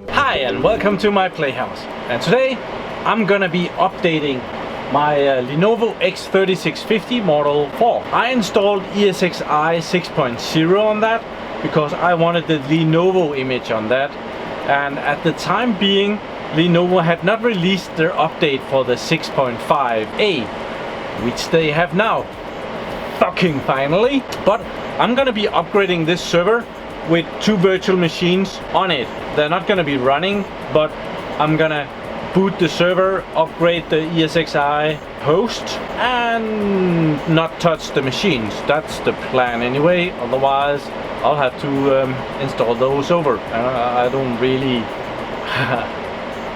Hi and welcome to my Playhouse, and today I'm gonna be updating my Lenovo X3650 Model 4. I installed ESXi 6.0 on that because I wanted the Lenovo image on that, and at the time being Lenovo had not released their update for the 6.5.0a, which they have now, fucking finally. But I'm gonna be upgrading this server with 2 virtual machines on it. They're not gonna be running, but I'm gonna boot the server, upgrade the ESXi host, and not touch the machines. That's the plan anyway, otherwise I'll have to install those over. I don't really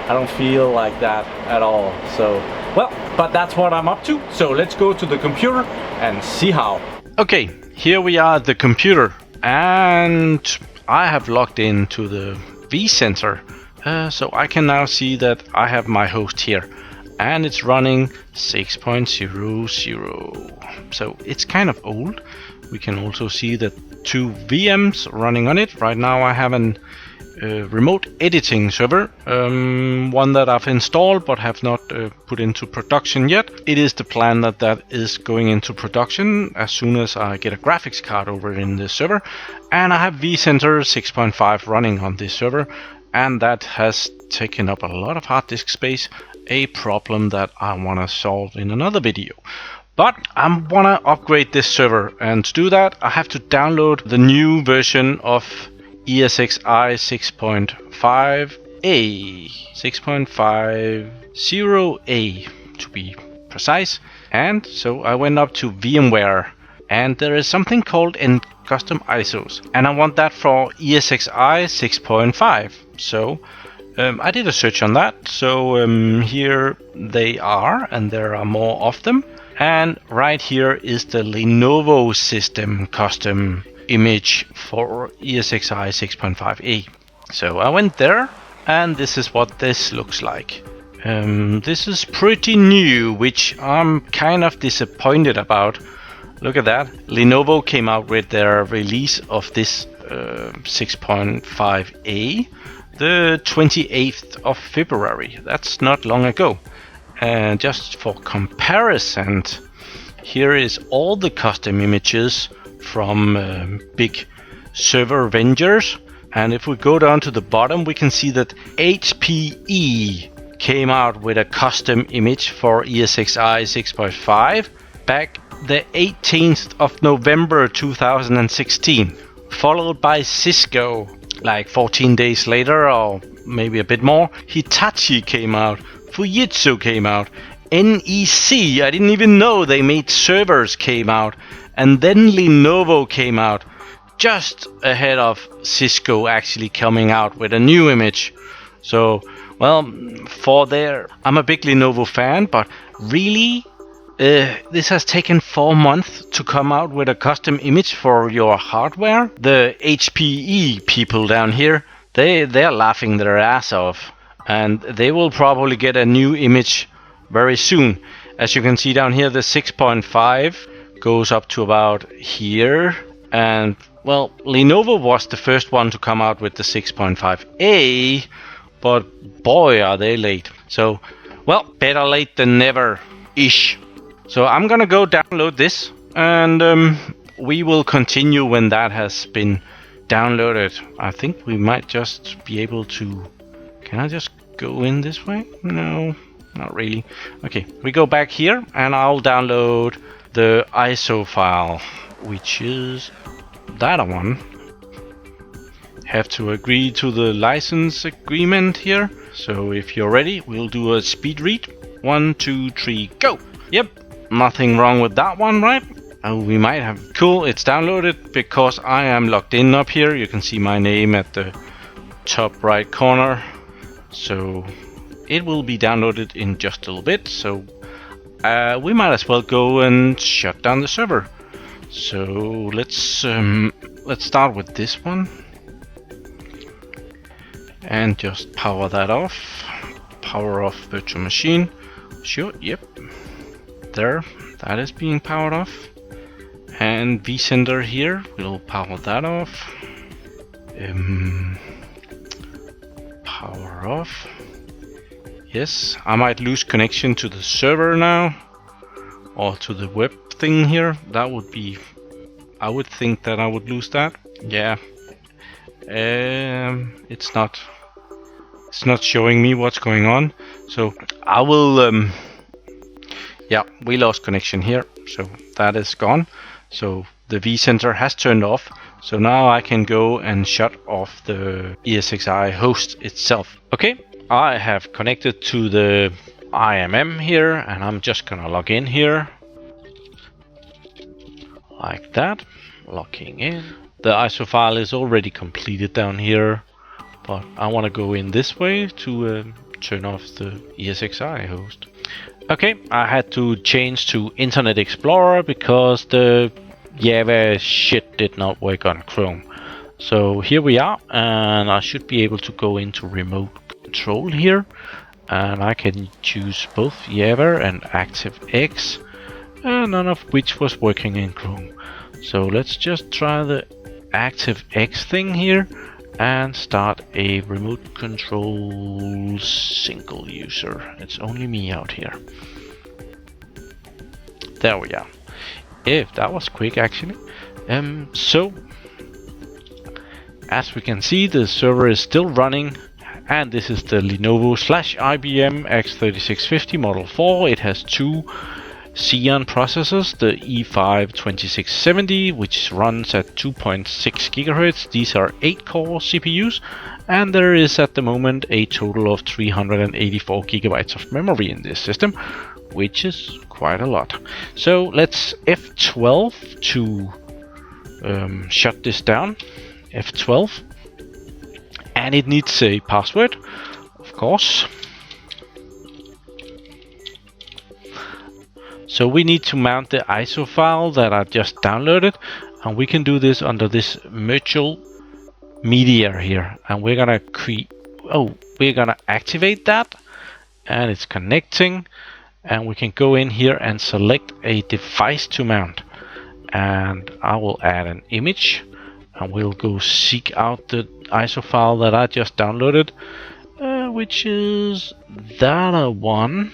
I don't feel like that at all. So, well, but that's what I'm up to. So let's go to the computer and see how. Okay, here we are at the computer, and I have logged into the vCenter. So I can now see that I have my host here, and it's running 6.00. So it's kind of old. We can also see that 2 VMs running on it. Right now I have an remote editing server, one that I've installed but have not put into production yet. It is the plan that that is going into production as soon as I get a graphics card over in this server. And I have vCenter 6.5 running on this server, and that has taken up a lot of hard disk space, a problem that I want to solve in another video. But I want to upgrade this server, and to do that I have to download the new version of ESXi 6.5.0a, 6.5.0a to be precise. And so I went up to VMware, and there is something called custom ISOs, and I want that for ESXi 6.5. So I did a search on that. So here they are, and there are more of them. And right here is the Lenovo system custom image for ESXi 6.5.0a. So I went there, and this is what this looks like. This is pretty new, which I'm kind of disappointed about. Look at that. Lenovo came out with their release of this 6.5.0a the 28th of February. That's not long ago. And just for comparison, here is all the custom images from big server vendors. And if we go down to the bottom, we can see that HPE came out with a custom image for ESXi 6.5 back the 18th of November 2016, followed by Cisco like 14 days later, or maybe a bit more. Hitachi came out, Fujitsu came out, NEC, I didn't even know they made servers, came out, and then Lenovo came out just ahead of Cisco actually coming out with a new image. So, well, I'm a big Lenovo fan, but really, this has taken 4 months to come out with a custom image for your hardware. The HPE people down here, they're laughing their ass off, and they will probably get a new image very soon. As you can see down here, the 6.5 goes up to about here, and well, Lenovo was the first one to come out with the 6.5.0a, but boy are they late. So, well, better late than never-ish. So I'm gonna go download this, and we will continue when that has been downloaded. I think we might just be able to... Can I just go in this way? No, not really. Okay, we go back here, and I'll download the ISO file, which is that one. Have to agree to the license agreement here. So if you're ready, we'll do a speed read. 1, 2, 3, go! Yep, nothing wrong with that one, right? Oh, we might have... Cool, it's downloaded because I am logged in up here. You can see my name at the top right corner. So it will be downloaded in just a little bit. So we might as well go and shut down the server. So let's start with this one. And just power that off. Power off virtual machine. Sure, yep. There, that is being powered off. And vCenter here, we'll power that off. Power off. Yes, I might lose connection to the server now, or to the web thing here. That would be, I would think that I would lose that. Yeah. It's not showing me what's going on. So I will, yeah, we lost connection here. So that is gone. So the vCenter has turned off. So now I can go and shut off the ESXi host itself. Okay, I have connected to the IMM here, and I'm just gonna log in here. Like that, logging in. The ISO file is already completed down here, but I want to go in this way to turn off the ESXi host. Okay, I had to change to Internet Explorer because the Java shit did not work on Chrome. So here we are, and I should be able to go into remote control here, and I can choose both Java and ActiveX, none of which was working in Chrome. So let's just try the ActiveX thing here and start a remote control single user. It's only me out here. There we are. If that was quick actually. So as we can see, the server is still running, and this is the Lenovo /IBM X3650 Model 4. It has two Xeon processors, the E5-2670, which runs at 2.6 GHz. These are 8-core CPUs, and there is at the moment a total of 384 GB of memory in this system, which is quite a lot. So let's F12 to shut this down. F12, and it needs a password, of course. So we need to mount the ISO file that I just downloaded, and we can do this under this virtual media here, and we're gonna activate that, and it's connecting, and we can go in here and select a device to mount, and I will add an image, and we'll go seek out the ISO file that I just downloaded, which is that one.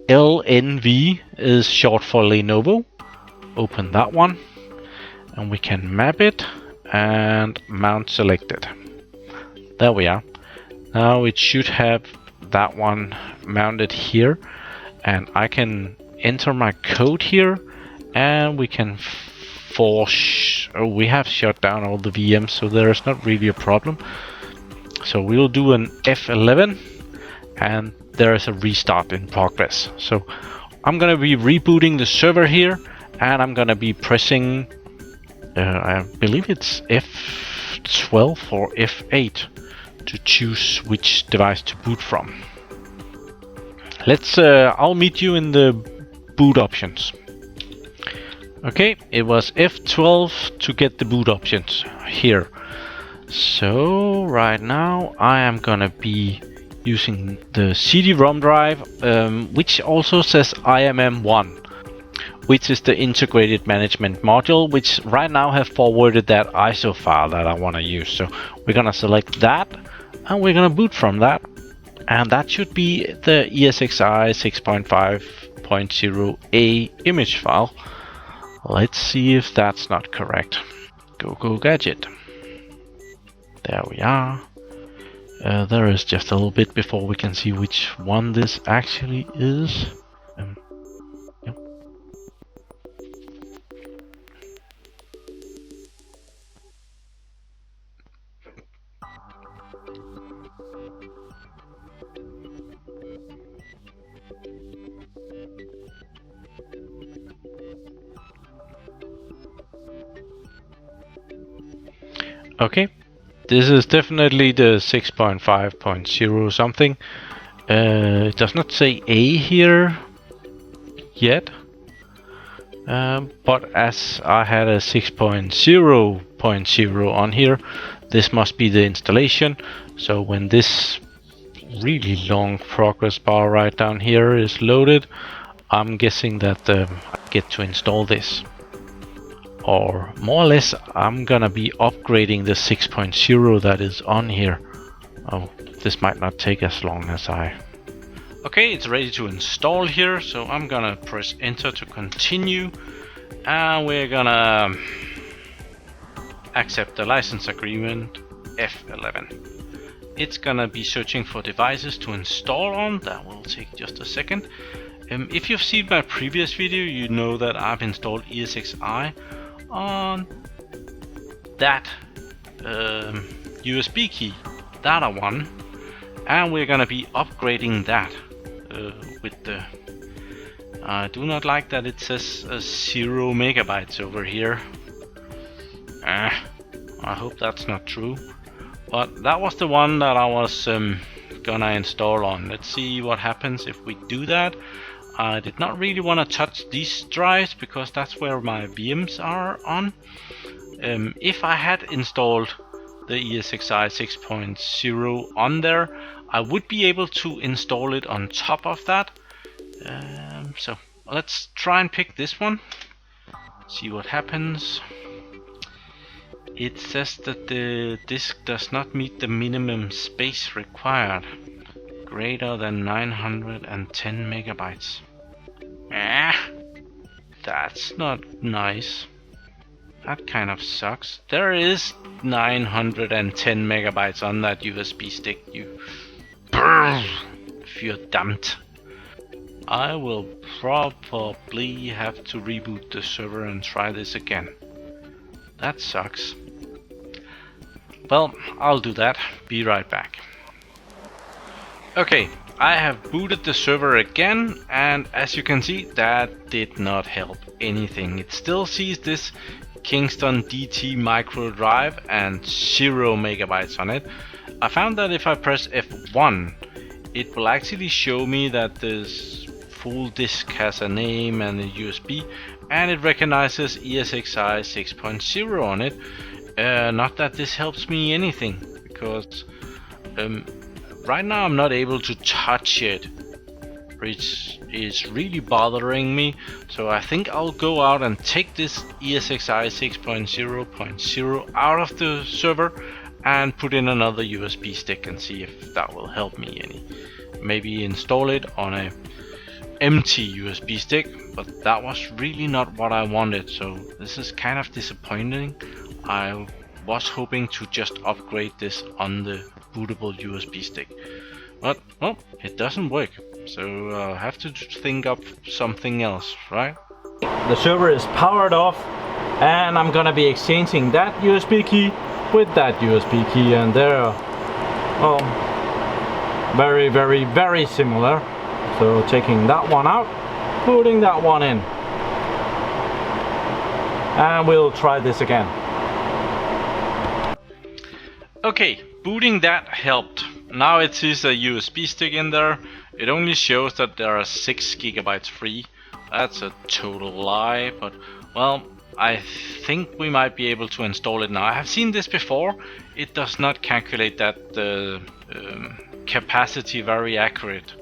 LNV is short for Lenovo. Open that one, and we can map it and mount selected. There we are. Now it should have that one mounted here, and I can enter my code here, and we can force. Oh, we have shut down all the VMs, so there's not really a problem. So we'll do an F11, and there is a restart in progress. So I'm gonna be rebooting the server here, and I'm gonna be pressing, I believe it's F12 or F8 to choose which device to boot from. Let's, I'll meet you in the boot options. Okay, it was F12 to get the boot options here. So right now I am gonna be using the CD-ROM drive, which also says IMM1, which is the integrated management module, which right now have forwarded that ISO file that I want to use. So we're gonna select that, and we're gonna boot from that, and that should be the ESXi 6.5.0a image file. Let's see if that's not correct. Go gadget. There we are. There is just a little bit before we can see which one this actually is. Yep. Okay. This is definitely the 6.5.0 something. It does not say A here yet, but as I had a 6.0.0 on here, this must be the installation. So when this really long progress bar right down here is loaded, I'm guessing that I get to install this. Or more or less, I'm gonna be upgrading the 6.0 that is on here. Oh, this might not take as long as I... Okay, it's ready to install here, so I'm gonna press enter to continue. And we're gonna accept the license agreement F11. It's gonna be searching for devices to install on. That will take just a second. If you've seen my previous video, you know that I've installed ESXi on that USB key, data one, and we're gonna be upgrading that with the... I do not like that it says 0 megabytes over here. I hope that's not true, but that was the one that I was gonna install on. Let's see what happens if we do that. I did not really want to touch these drives because that's where my VMs are on. If I had installed the ESXi 6.0 on there, I would be able to install it on top of that. So let's try and pick this one, see what happens. It says that the disk does not meet the minimum space required, greater than 910 megabytes. That's not nice. That kind of sucks. There is 910 megabytes on that USB stick, you verdammt. I will probably have to reboot the server and try this again. That sucks. Well, I'll do that. Be right back. Okay, I have booted the server again, and as you can see, that did not help anything. It still sees this Kingston DT micro drive and 0 megabytes on it. I found that if I press F1, it will actually show me that this full disk has a name and a USB, and it recognizes ESXi 6.0 on it. Not that this helps me anything, because right now I'm not able to touch it, which is really bothering me. So I think I'll go out and take this ESXi 6.0.0 out of the server and put in another USB stick and see if that will help me any. Maybe install it on a empty USB stick, but that was really not what I wanted, so this is kind of disappointing. I was hoping to just upgrade this on the bootable USB stick, but well, it doesn't work, so I'll have to think up something else, right? The server is powered off, and I'm gonna be exchanging that USB key with that USB key, and they're well, very, very, very similar. So taking that one out, putting that one in, and we'll try this again. Okay, booting that helped. Now it sees a USB stick in there. It only shows that there are 6 gigabytes free. That's a total lie, but well, I think we might be able to install it now. I have seen this before. It does not calculate that capacity very accurate.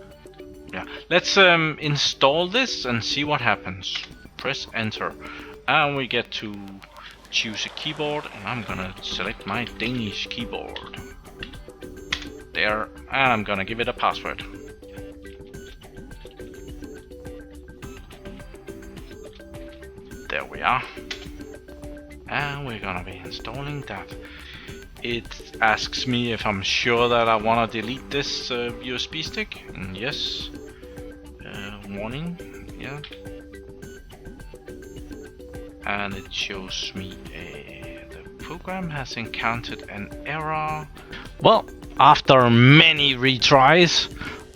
Yeah, let's install this and see what happens. Press enter, and we get to choose a keyboard, and I'm gonna select my Danish keyboard. There, and I'm gonna give it a password. There we are. And we're gonna be installing that. It asks me if I'm sure that I wanna delete this USB stick, and yes. Warning, yeah. And it shows me the program has encountered an error. Well, after many retries,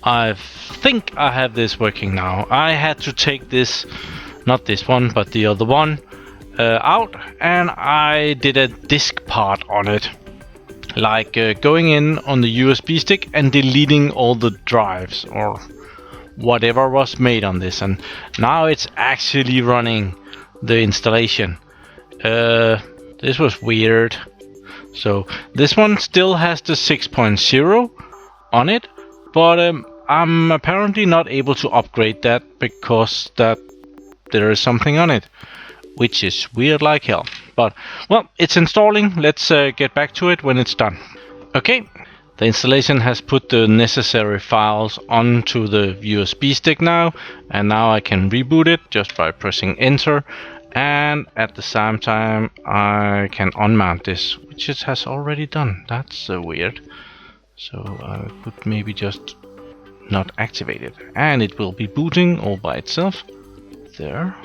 I think I have this working now. I had to take this, not this one, but the other one out, and I did a disk part on it. Like going in on the USB stick and deleting all the drives or whatever was made on this, and now it's actually running the installation. This was weird. So this one still has the 6.0 on it, but I'm apparently not able to upgrade that because there is something on it, which is weird like hell. But, well, it's installing. Let's get back to it when it's done. Okay, the installation has put the necessary files onto the USB stick now, and now I can reboot it just by pressing enter, and at the same time I can unmount this, which it has already done. That's weird. So I could maybe just not activate it, and it will be booting all by itself. There.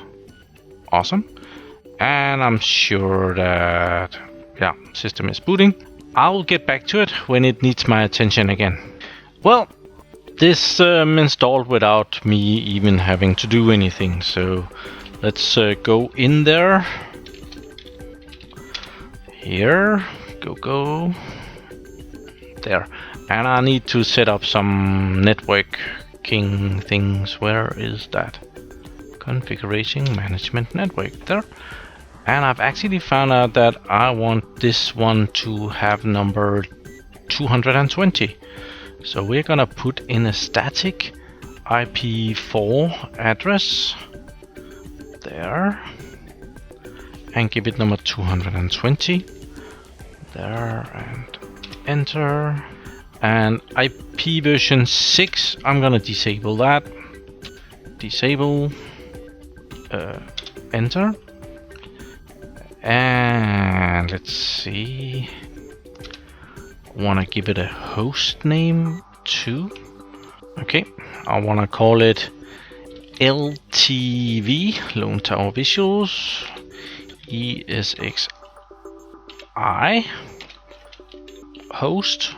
Awesome. And I'm sure that, yeah, system is booting. I'll get back to it when it needs my attention again. Well, this installed without me even having to do anything. So let's go in there. Here, go. There. And I need to set up some networking things. Where is that? Configuration management network. There. And I've actually found out that I want this one to have number 220. So we're gonna put in a static IP4 address there and give it number 220 there, and enter. And IP version 6, I'm gonna disable that. Disable, enter. And let's see, want to give it a host name too. Okay, I want to call it LTV, Lone Tower Visuals ESXi host.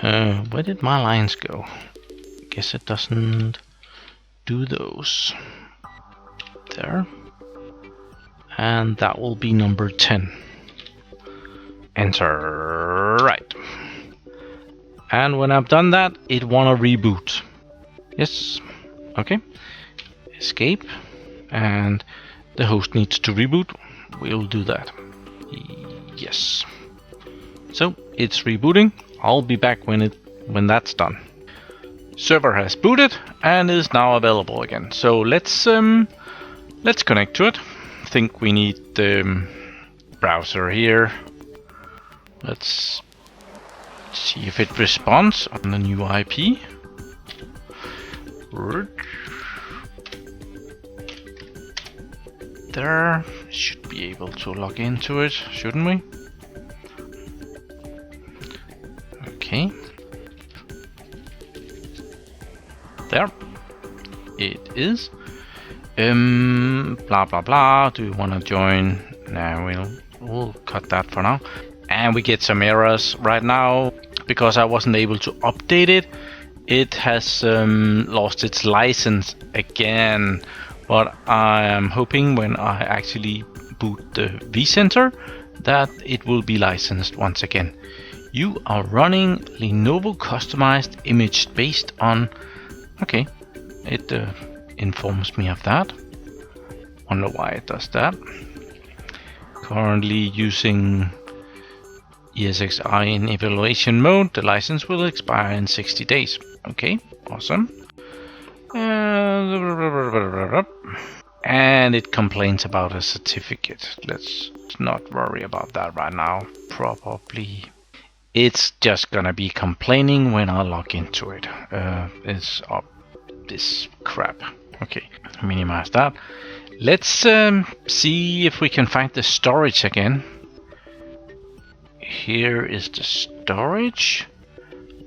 Where did my lines go? Guess it doesn't do those. There. And that will be number 10. Enter. Right. And when I've done that, it wanna reboot. Yes. Okay. Escape. And the host needs to reboot. We'll do that. Yes. So it's rebooting. I'll be back when that's done. Server has booted and is now available again. So let's connect to it. Think we need the browser here. Let's see if it responds on the new IP. There, should be able to log into it, shouldn't we? Okay. There it is. Blah blah blah. Do you want to join? No, we'll cut that for now. And we get some errors right now because I wasn't able to update it. It has lost its license again. But I am hoping when I actually boot the vCenter that it will be licensed once again. You are running Lenovo customized image based on. Okay, it informs me of that. Wonder why it does that. Currently using ESXi in evaluation mode. The license will expire in 60 days. Okay, awesome. And it complains about a certificate. Let's not worry about that right now. Probably it's just gonna be complaining when I log into it. It's up this crap. Okay, minimize that. Let's see if we can find the storage again. Here is the storage.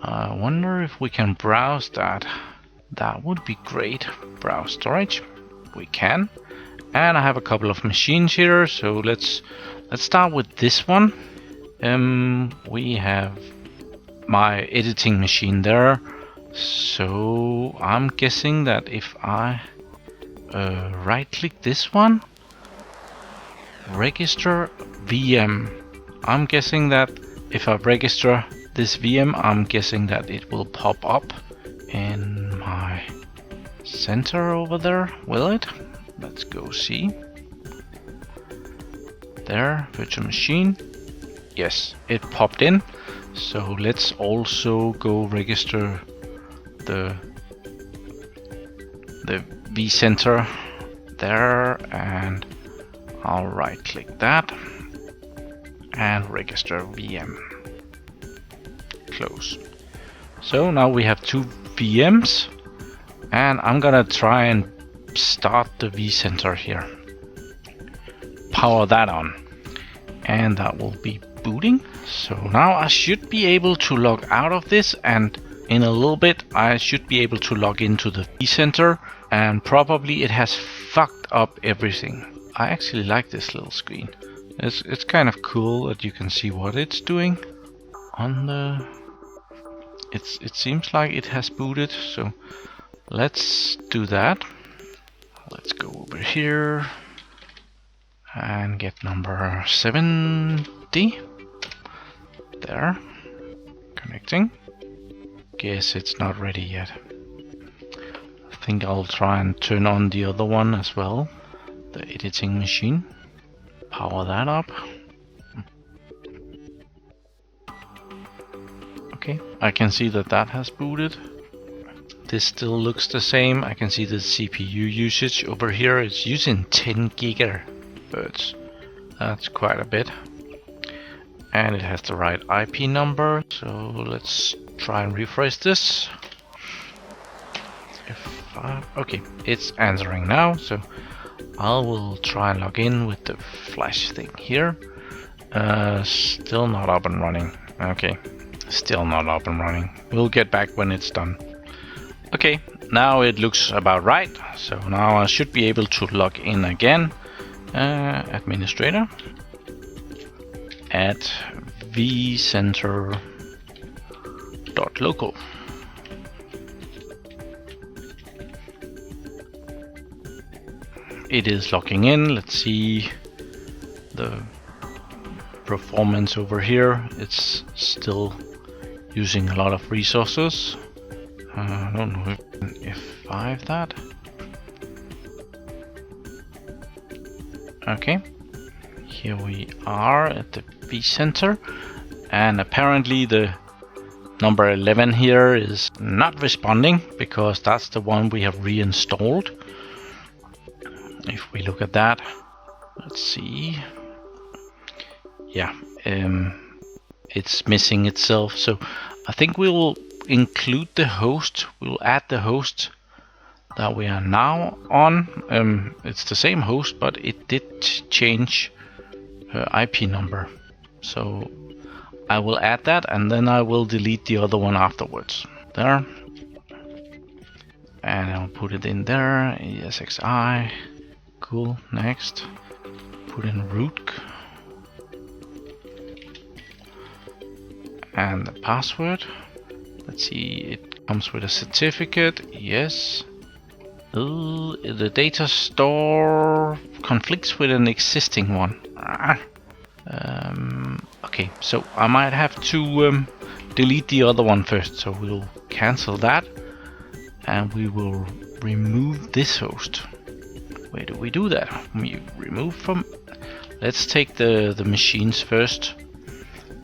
I wonder if we can browse that. That would be great. Browse storage. We can. And I have a couple of machines here, so let's start with this one. We have my editing machine there. So I'm guessing that if I right click this one, register VM. I'm guessing that if I register this VM, I'm guessing that it will pop up in my center over there. Will it? Let's go see. There, virtual machine. Yes, it popped in. So let's also go register the vCenter there, and I'll right click that and register VM. Close. So now we have 2 VMs, and I'm gonna try and start the vCenter here. Power that on, and that will be booting. So now I should be able to log out of this, and in a little bit I should be able to log into the vCenter, and probably it has fucked up everything. I actually like this little screen. It's kind of cool that you can see what it's doing on the... It seems like it has booted, so let's do that. Let's go over here and get number 70. There. Connecting. Guess it's not ready yet. I think I'll try and turn on the other one as well, the editing machine. Power that up. Okay, I can see that that has booted. This still looks the same. I can see the CPU usage over here. It's using 10 gigahertz. That's quite a bit. And it has the right IP number. So let's try and refresh this. Okay, it's answering now. So I will try and log in with the flash thing here. Still not up and running. Okay, still not up and running. We'll get back when it's done. Okay, now it looks about right. So now I should be able to log in again. Administrator. At vCenter.local. It is logging in. Let's see the performance over here. It's still using a lot of resources. I don't know if I can F5 that. Okay, here we are at the vCenter, and apparently the number 11 here is not responding because that's the one we have reinstalled. If we look at that, let's see. Yeah, it's missing itself. So I think we will include the host. We'll add the host that we are now on. It's the same host, but it did change her IP number. So I will add that, and then I will delete the other one afterwards. There. And I'll put it in there. ESXi. Cool. Next. Put in root. And the password. Let's see, it comes with a certificate. Yes. Ooh, the data store conflicts with an existing one. Okay, so I might have to delete the other one first. So we'll cancel that, and we will remove this host. Where do we do that? We remove from... Let's take the machines first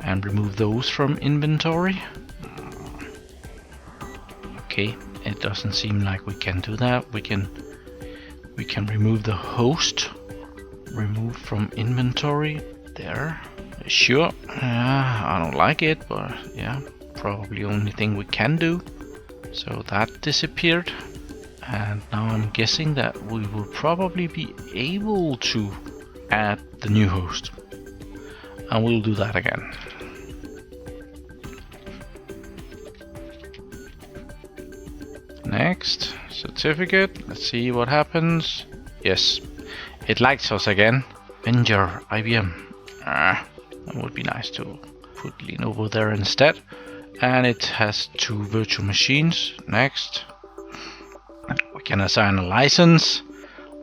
and remove those from inventory. Okay, it doesn't seem like we can do that. We can remove the host. Remove from inventory. There. Sure. I don't like it, but yeah, probably only thing we can do. So that disappeared. And now I'm guessing that we will probably be able to add the new host. And we'll do that again. Next, certificate. Let's see what happens. Yes, it likes us again. Avenger IBM. That would be nice to put Lenovo there instead. And it has 2 virtual machines. Next. We can assign a license.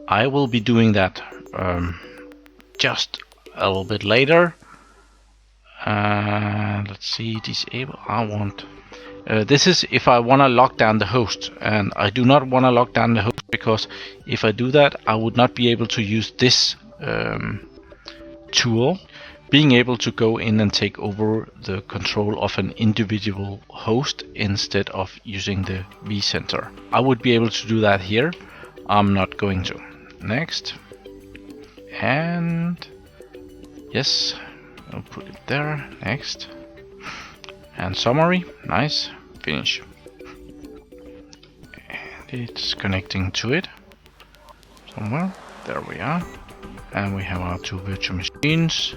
I will be doing that just a little bit later. Let's see, disable. I want. This is if I want to lock down the host, and I do not want to lock down the host because if I do that, I would not be able to use this tool. Being able to go in and take over the control of an individual host instead of using the vCenter. I would be able to do that here. I'm not going to. Next. And yes, I'll put it there. Next. And summary. Nice. Finish. And it's connecting to it somewhere. There we are. And we have our two virtual machines.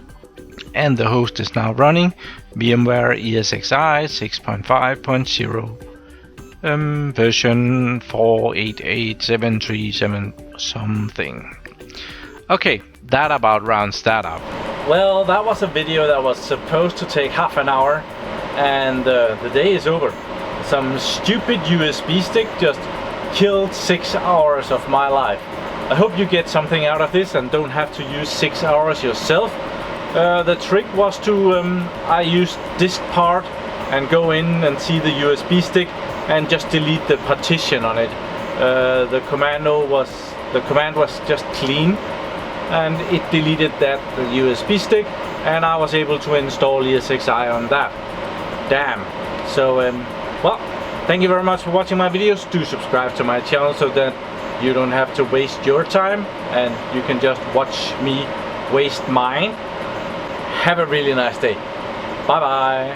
And the host is now running VMware ESXi 6.5.0 version 488.737 something. Okay, that about rounds that up. Well, that was a video that was supposed to take half an hour, and the day is over. Some stupid USB stick just killed 6 hours of my life. I hope you get something out of this and don't have to use 6 hours yourself. The trick was to, I used disk part and go in and see the USB stick and just delete the partition on it. The command was just clean, and it deleted the USB stick, and I was able to install ESXi on that. Damn. So, well, thank you very much for watching my videos. Do subscribe to my channel so that you don't have to waste your time and you can just watch me waste mine. Have a really nice day. Bye bye.